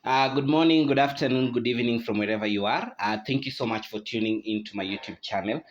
Good morning, good afternoon, good evening from wherever you are. Thank you so much for tuning into my YouTube channel.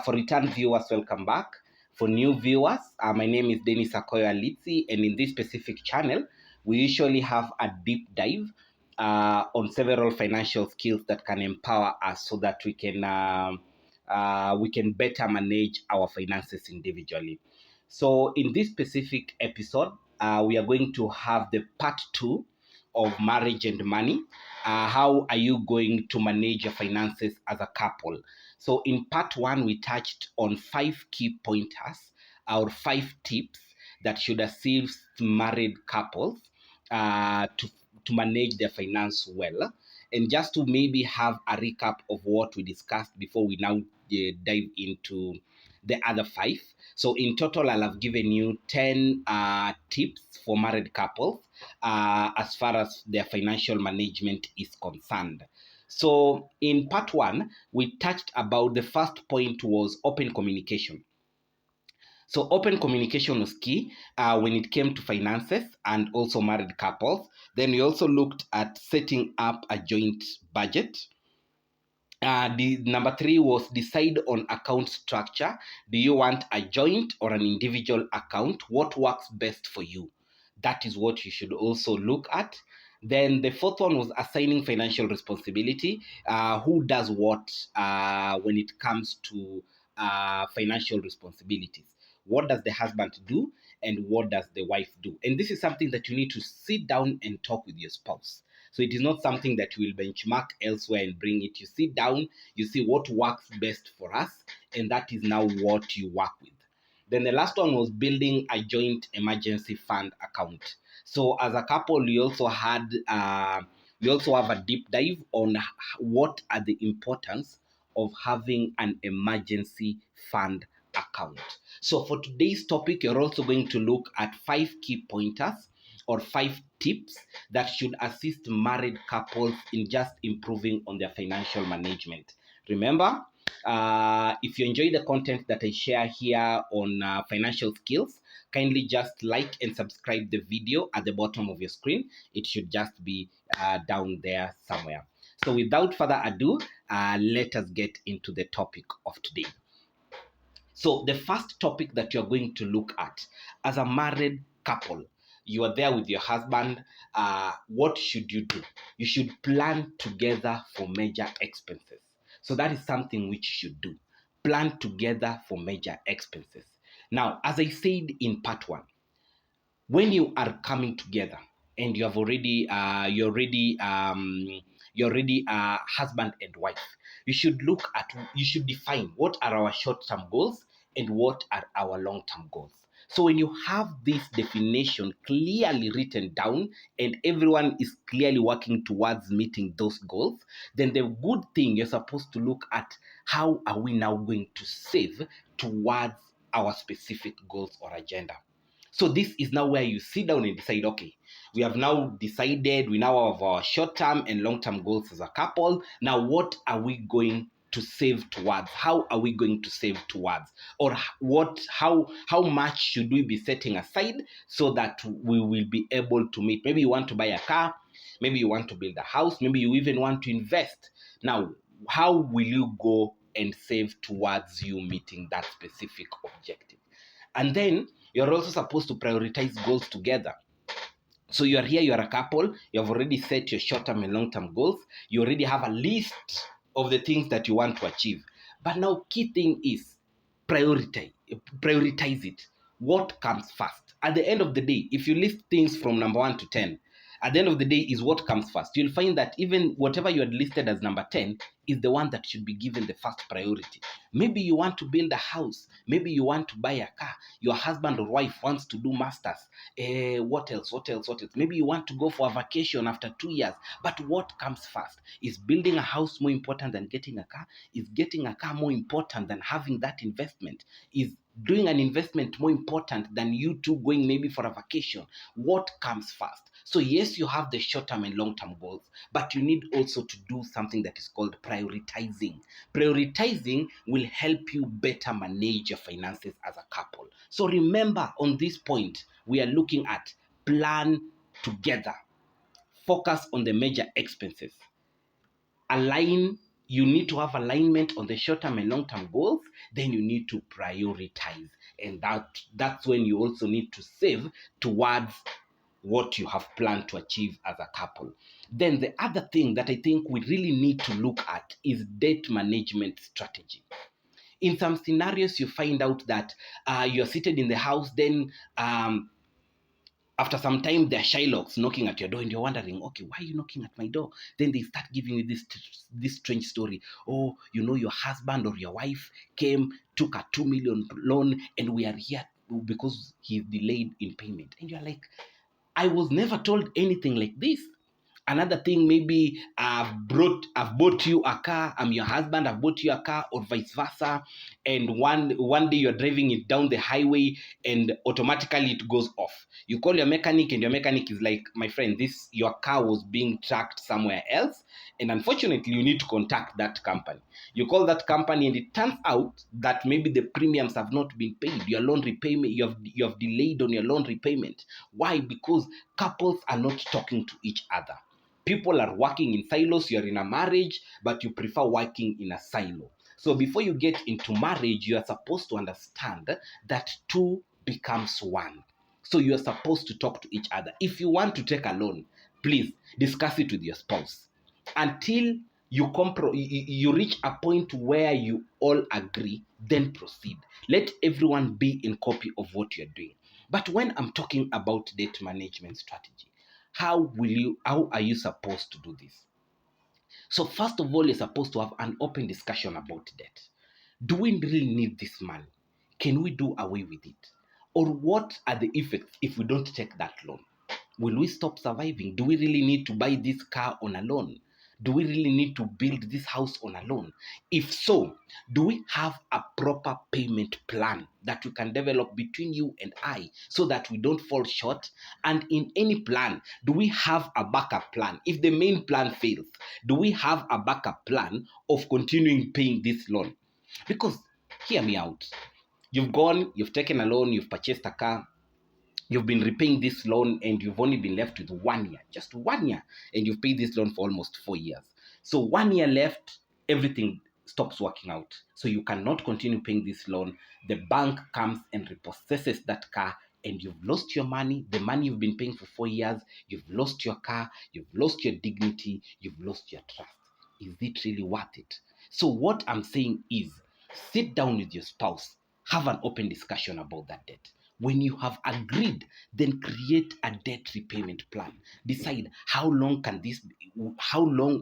For return viewers, welcome back. For new viewers, my name is Dennis Akoyo Alitsi, and in this specific channel, we usually have a deep dive on several financial skills that can empower us so that we can better manage our finances individually. So, in this specific episode, we are going to have the part two of marriage and money. How are you going to manage your finances as a couple? So, in part one, we touched on 5 key pointers or 5 tips that should assist married couples to manage their finance well. And just to maybe have a recap of what we discussed before we now dive into the other 5. So, in total, I'll have given you 10 tips for married couples as far as their financial management is concerned. So, in part one, we touched about the first point was open communication. So, open communication was key when it came to finances and also married couples. Then we also looked at setting up a joint budget. The number 3 was decide on account structure. Do you want a joint or an individual account? What works best for you? That is what you should also look at. Then the fourth one was assigning financial responsibility. Who does what when it comes to financial responsibilities? What does the husband do and what does the wife do? And this is something that you need to sit down and talk with your spouse. So it is not something that you will benchmark elsewhere and bring it. You sit down, you see what works best for us, and that is now what you work with. Then the last one was building a joint emergency fund account. So as a couple, we also have a deep dive on what are the importance of having an emergency fund account. So for today's topic, you're also going to look at 5 key pointers or 5 tips that should assist married couples in just improving on their financial management. Remember, if you enjoy the content that I share here on financial skills, kindly just like and subscribe the video at the bottom of your screen. It should just be down there somewhere. So without further ado, let us get into the topic of today. So the first topic that you're going to look at as a married couple, you are there with your husband. What should you do? You should plan together for major expenses. So that is something which you should do. Plan together for major expenses. Now, as I said in part one, when you are coming together and you're already husband and wife, you should define what are our short-term goals and what are our long-term goals. So when you have this definition clearly written down and everyone is clearly working towards meeting those goals, then the good thing you're supposed to look at, how are we now going to save towards our specific goals or agenda. So this is now where you sit down and decide, okay, we have now decided, we now have our short-term and long-term goals as a couple. Now, what are we going to save towards? How are we going to save towards? Or how much should we be setting aside so that we will be able to meet? Maybe you want to buy a car, maybe you want to build a house, maybe you even want to invest. Now, how will you go and save towards you meeting that specific objective? And then you're also supposed to prioritize goals together. So you are here, you are a couple, you have already set your short-term and long-term goals. You already have a list of the things that you want to achieve. But now key thing is prioritize it. What comes first? At the end of the day, if you list things from number 1 to 10, at the end of the day is what comes first. You'll find that even whatever you had listed as number 10 is the one that should be given the first priority. Maybe you want to build a house. Maybe you want to buy a car. Your husband or wife wants to do masters. What else? Maybe you want to go for a vacation after 2 years. But what comes first? Is building a house more important than getting a car? Is getting a car more important than having that investment? Is doing an investment more important than you two going maybe for a vacation? What comes first? So yes, you have the short-term and long-term goals, but you need also to do something that is called prioritizing. Prioritizing will help you better manage your finances as a couple. So remember, on this point, we are looking at plan together focus on the major expenses. You need to have alignment on the short-term and long-term goals. Then you need to prioritize, and that's when you also need to save towards what you have planned to achieve as a couple. Then the other thing that I think we really need to look at is debt management strategy. In some scenarios, you find out that you're seated in the house, then after some time, there are Shylocks knocking at your door, and you're wondering, okay, why are you knocking at my door? Then they start giving you this strange story. Oh, your husband or your wife came, took a 2 million loan, and we are here because he's delayed in payment. And you're like, I was never told anything like this. Another thing, maybe I've bought you a car, I'm your husband, I've bought you a car, or vice versa, and one day you're driving it down the highway and automatically it goes off. You call your mechanic and your mechanic is like, my friend, your car was being tracked somewhere else, and unfortunately you need to contact that company. You call that company and it turns out that maybe the premiums have not been paid. Your loan repayment, you have delayed on your loan repayment. Why? Because couples are not talking to each other. People are working in silos. You're in a marriage, but you prefer working in a silo. So before you get into marriage, you are supposed to understand that two becomes one. So you are supposed to talk to each other. If you want to take a loan, please discuss it with your spouse until you reach a point where you all agree. Then proceed. Let everyone be in copy of what you're doing. But when I'm talking about debt management strategy, how are you supposed to do this? So first of all, you're supposed to have an open discussion about debt. Do we really need this money? Can we do away with it? Or what are the effects if we don't take that loan? Will we stop surviving? Do we really need to buy this car on a loan? Do we really need to build this house on a loan? If so, do we have a proper payment plan that we can develop between you and I so that we don't fall short? And in any plan, do we have a backup plan? If the main plan fails, do we have a backup plan of continuing paying this loan? Because, hear me out. You've taken a loan, you've purchased a car, you've been repaying this loan, and you've only been left with 1 year, just 1 year, and you've paid this loan for almost 4 years. So 1 year left, everything stops working out. So you cannot continue paying this loan. The bank comes and repossesses that car, and you've lost your money, the money you've been paying for 4 years, you've lost your car, you've lost your dignity, you've lost your trust. Is it really worth it? So what I'm saying is, sit down with your spouse, have an open discussion about that debt. When you have agreed, then create a debt repayment plan. Decide how long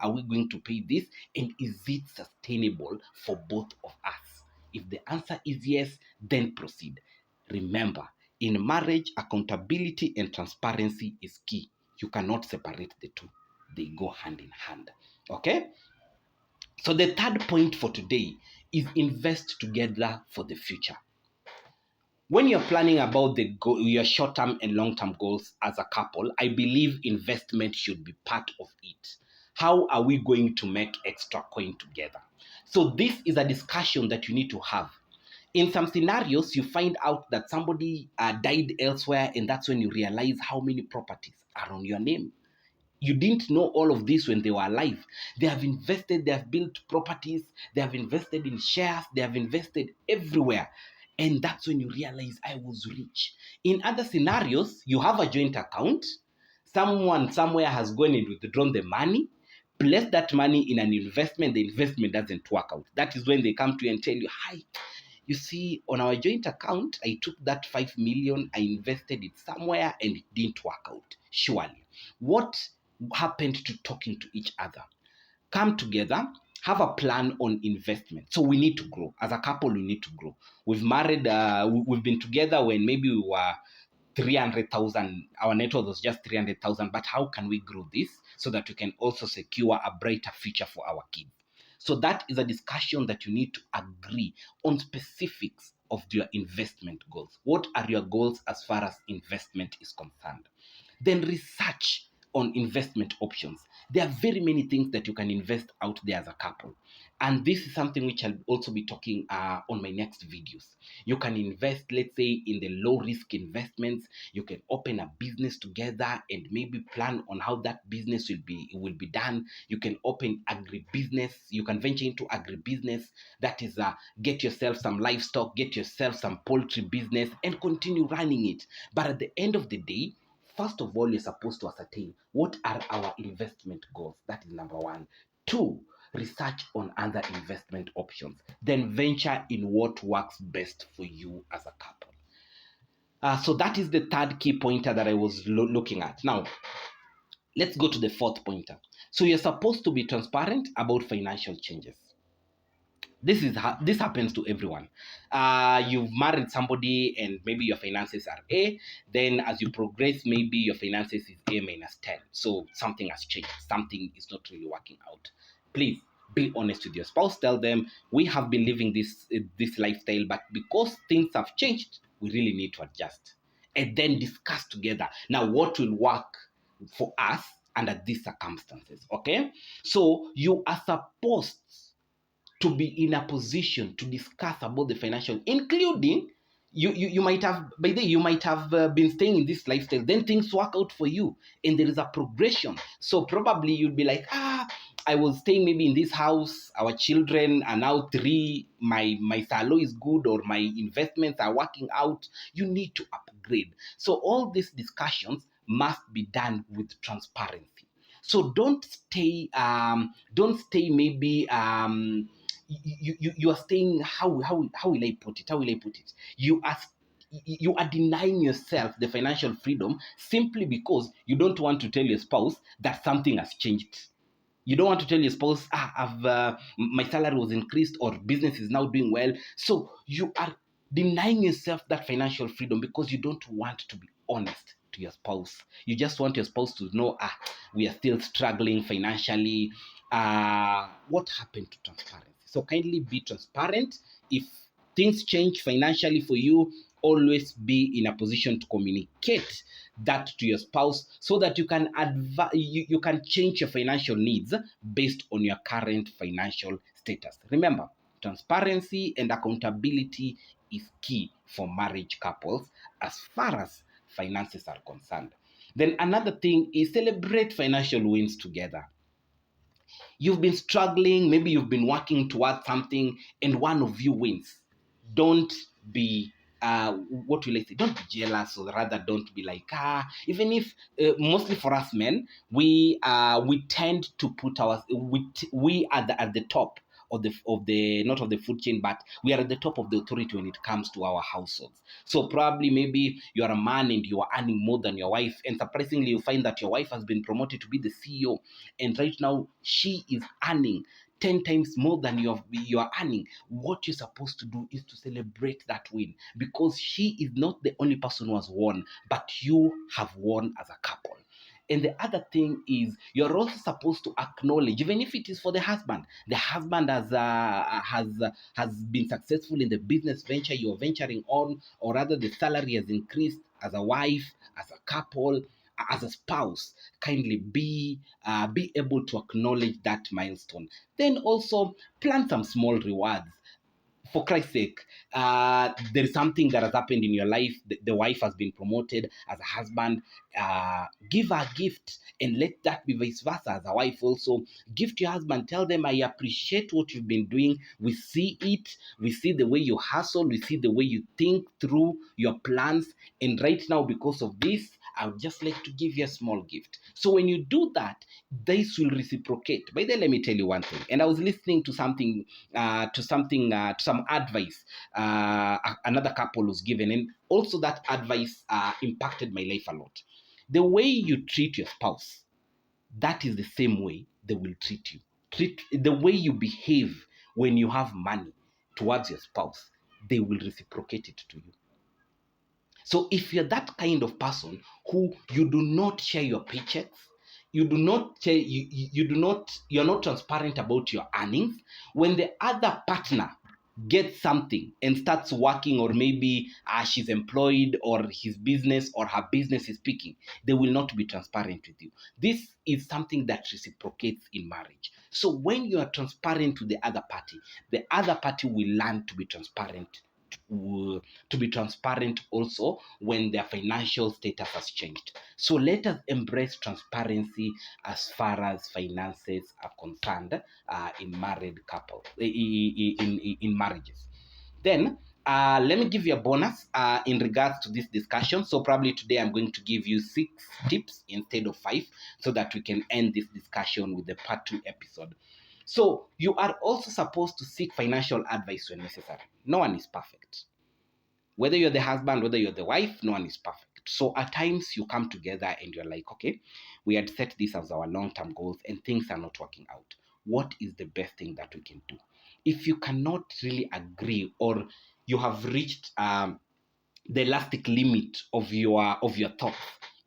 are we going to pay this, and is it sustainable for both of us? If the answer is yes, then proceed. Remember, in marriage, accountability and transparency is key. You cannot separate the two. They go hand in hand. Okay? So the third point for today is invest together for the future. When you're planning about your short-term and long-term goals as a couple, I believe investment should be part of it. How are we going to make extra coin together? So this is a discussion that you need to have. In some scenarios, you find out that somebody died elsewhere, and that's when you realize how many properties are on your name. You didn't know all of this when they were alive. They have invested, they have built properties, they have invested in shares, they have invested everywhere. And that's when you realize I was rich. In other scenarios, you have a joint account. Someone somewhere has gone and withdrawn the money, placed that money in an investment. The investment doesn't work out. That is when they come to you and tell you, hi, you see, on our joint account, I took that 5 million, I invested it somewhere, and it didn't work out. Surely. What happened to talking to each other? Come together, have a plan on investment. So we need to grow. As a couple, we need to grow. We've been together when maybe we were 300,000, our net worth was just 300,000, but how can we grow this so that we can also secure a brighter future for our kids? So that is a discussion that you need to agree on specifics of your investment goals. What are your goals as far as investment is concerned? Then research on investment options. There are very many things that you can invest out there as a couple. And this is something which I'll also be talking on my next videos. You can invest, let's say, in the low risk investments. You can open a business together and maybe plan on how that business will be done. You can open agribusiness. You can venture into agribusiness. That is, get yourself some livestock, get yourself some poultry business, and continue running it. But at the end of the day, first of all, you're supposed to ascertain what are our investment goals. That is number one. Two, research on other investment options. Then venture in what works best for you as a couple. So that is the third key pointer that I was looking at. Now, let's go to the fourth pointer. So you're supposed to be transparent about financial changes. This happens to everyone. You've married somebody and maybe your finances are A. Then as you progress, maybe your finances is A minus 10. So something has changed. Something is not really working out. Please be honest with your spouse. Tell them, we have been living this lifestyle, but because things have changed, we really need to adjust. And then discuss together. Now, what will work for us under these circumstances? Okay? So you are supposed to be in a position to discuss about the financial, including you might have, by the way, you might have been staying in this lifestyle, then things work out for you and there is a progression. So probably you'll be like, I was staying maybe in this house, our children are now 3, my salary is good, or my investments are working out, you need to upgrade. So all these discussions must be done with transparency. So don't stay maybe you are staying, how will I put it? You are denying yourself the financial freedom simply because you don't want to tell your spouse that something has changed. You don't want to tell your spouse, my salary was increased or business is now doing well. So you are denying yourself that financial freedom because you don't want to be honest to your spouse. You just want your spouse to know, we are still struggling financially. What happened to transparency? So kindly be transparent. If things change financially for you, always be in a position to communicate that to your spouse so that you can you can change your financial needs based on your current financial status. Remember, transparency and accountability is key for marriage couples as far as finances are concerned. Then another thing is celebrate financial wins together. You've been struggling, maybe you've been working towards something, and one of you wins. Don't be what will I say? Don't be jealous, or rather, don't be like even if mostly for us men, we tend to put we are at the top of the not of the food chain, but we are at the top of the authority when it comes to our households. So probably maybe you are a man and you are earning more than your wife, and surprisingly you find that your wife has been promoted to be the CEO, and right now she is earning 10 times more than you are earning. What you're supposed to do is to celebrate that win, because she is not the only person who has won, but you have won as a couple. And the other thing is, you're also supposed to acknowledge, even if it is for the husband has been successful in the business venture you're venturing on, or rather the salary has increased. As a wife, as a couple, as a spouse, kindly be able to acknowledge that milestone. Then also plan some small rewards. For Christ's sake, there is something that has happened in your life. The wife has been promoted as a husband. Give her a gift, and let that be vice versa. As a wife, also give to your husband. Tell them, I appreciate what you've been doing. We see it. We see the way you hustle. We see the way you think through your plans. And right now, because of this, I would just like to give you a small gift. So when you do that, this will reciprocate. By the way, let me tell you one thing. And I was listening to some advice another couple was given, and also that advice impacted my life a lot. The way you treat your spouse, that is the same way they will treat you. The way you behave when you have money towards your spouse, they will reciprocate it to you. So if you're that kind of person who you do not share your paychecks, you're not transparent about your earnings, when the other partner gets something and starts working, or maybe she's employed, or his business or her business is picking, they will not be transparent with you. This is something that reciprocates in marriage. So when you are transparent to the other party will learn to be transparent, also when their financial status has changed. So let us embrace transparency as far as finances are concerned, in married couple, in marriages. Then let me give you a bonus in regards to this discussion. So probably today I'm going to give you 6 tips instead of 5, so that we can end this discussion with the part 2 episode. So you are also supposed to seek financial advice when necessary. No one is perfect. Whether you're the husband, whether you're the wife, no one is perfect. So at times you come together and you're like, okay, we had set this as our long-term goals and things are not working out. What is the best thing that we can do? If you cannot really agree, or you have reached the elastic limit of your thoughts,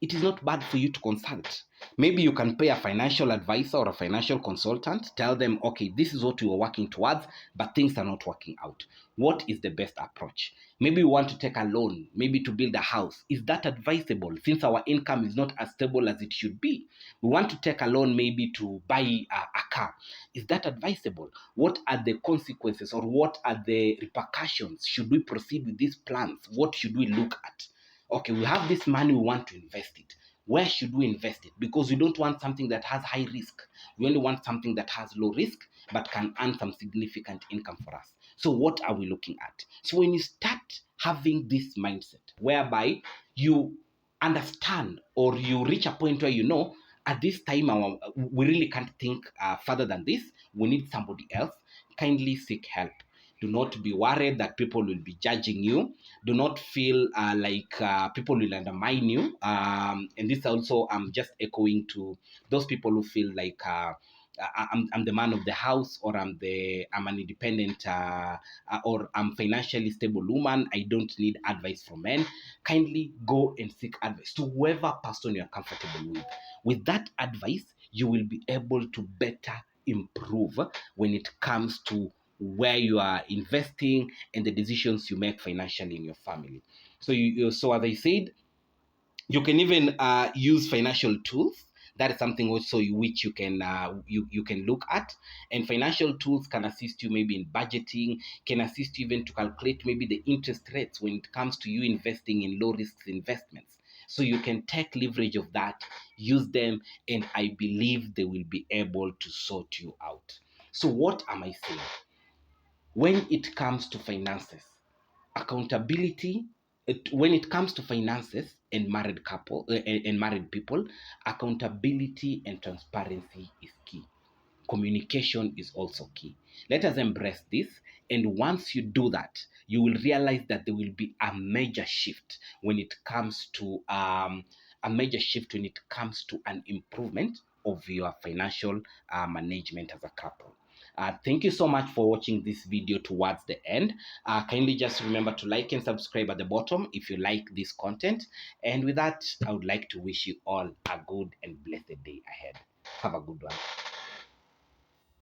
it is not bad for you to consult. Maybe you can pay a financial advisor or a financial consultant, tell them, okay, this is what we were working towards, but things are not working out. What is the best approach? Maybe we want to take a loan, maybe to build a house. Is that advisable since our income is not as stable as it should be? We want to take a loan maybe to buy a car. Is that advisable? What are the consequences, or what are the repercussions? Should we proceed with these plans? What should we look at? Okay, we have this money, we want to invest it. Where should we invest it? Because we don't want something that has high risk. We only want something that has low risk but can earn some significant income for us. So what are we looking at? So when you start having this mindset whereby you understand, or you reach a point where you know, at this time we really can't think further than this, we need somebody else, kindly seek help. Do not be worried that people will be judging you. Do not feel like people will undermine you. And this also, I'm just echoing to those people who feel like I'm the man of the house, or I'm an independent, or I'm financially stable woman. I don't need advice from men. Kindly go and seek advice to whoever person you're comfortable with. With that advice, you will be able to better improve when it comes to where you are investing and the decisions you make financially in your family. So as I said, you can even use financial tools. That is something also which you can look at. And financial tools can assist you maybe in budgeting, can assist you even to calculate maybe the interest rates when it comes to you investing in low risk investments. So you can take leverage of that, use them, and I believe they will be able to sort you out. So what am I saying? When it comes to finances, accountability, when it comes to finances and married people, accountability and transparency is key. Communication is also key. Let us embrace this. And once you do that, you will realize that there will be a major shift when it comes to an improvement of your financial management as a couple. Thank you so much for watching this video towards the end. Kindly just remember to like and subscribe at the bottom if you like this content. And with that, I would like to wish you all a good and blessed day ahead. Have a good one.